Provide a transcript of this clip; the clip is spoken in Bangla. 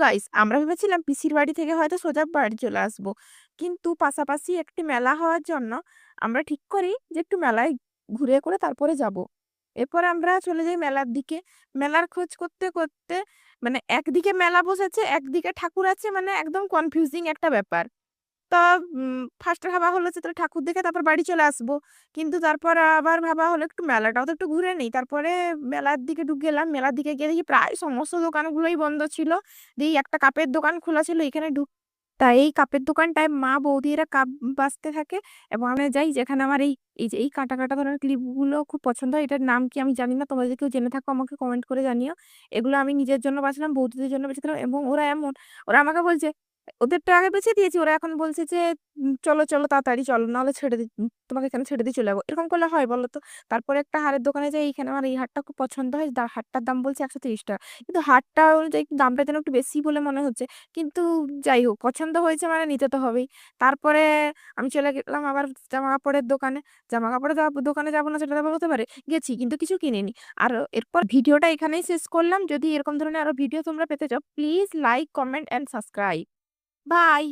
গাইস আমরা ভেবেছিলাম পিসির বাড়ি থেকে হয়তো সোজা বাড়ি চলে আসবো, কিন্তু পাশাপাশি একটি মেলা হওয়ার জন্য আমরা ঠিক করি যে একটু মেলায় ঘুরে করে তারপরে যাব। এরপর আমরা চলে যাই মেলার দিকে। মেলার খোঁজ করতে করতে মানে একদিকে মেলা বসেছে, একদিকে ঠাকুর আছে, মানে একদম কনফিউজিং একটা ব্যাপার। তো ফার্স্টে ভাবা হলো যে তাহলে ঠাকুর দেখে তারপর বাড়ি চলে আসবো, কিন্তু তারপর আবার ভাবা হলো একটু মেলাটাও তো একটু ঘুরে নেই। তারপরে মেলার দিকে ঢুকে গেলাম। মেলার দিকে গিয়ে দেখি প্রায় সমস্ত দোকানগুলোই বন্ধ ছিল। দেখি একটা কাপের দোকান খোলা ছিল, এখানে তাই এই কাপের দোকানটায় মা বৌদিরা কাপ বাছতে থাকে। এবং আমরা যাই যেখানে আমার এই এই যে এই কাটা কাটা ধরনের ক্লিপগুলো খুব পছন্দ হয়। এটার নাম কি আমি জানি না, তোমরা যদি কেউ জেনে থাকো আমাকে কমেন্ট করে জানিও। এগুলো আমি নিজের জন্য বাছলাম, বৌদিদের জন্য বেঁচেছিলাম, এবং ওরা এমন, ওরা আমাকে বলছে, ওদেরটা আগে বেছে দিয়েছি, ওরা এখন বলছে যে চলো চলো তাড়াতাড়ি চলো, নাহলে ছেড়ে দি, তোমাকে এখানে ছেড়ে দিয়ে চলে যাবো। এরকম করলে হয় বলো তো? তারপরে একটা হারের দোকানে যাই, এইখানে আমার এই হারটা খুব পছন্দ হয়, হারটার দাম বলছে 130 টাকা। কিন্তু হারটা অনুযায়ী দামটা যেন একটু বেশি বলে মনে হচ্ছে, কিন্তু যাই হোক পছন্দ হয়েছে মানে নিতে তো হবেই। তারপরে আমি চলে গেলাম আবার জামা কাপড়ের দোকানে। জামা কাপড়ের দোকানে যাবো না সেটা তো হতে পারে, গেছি কিন্তু কিছু কিনিনি। আর এরপর ভিডিওটা এখানেই শেষ করলাম। যদি এরকম ধরনের আরো ভিডিও তোমরা পেতে চাও, please like comment and subscribe. By.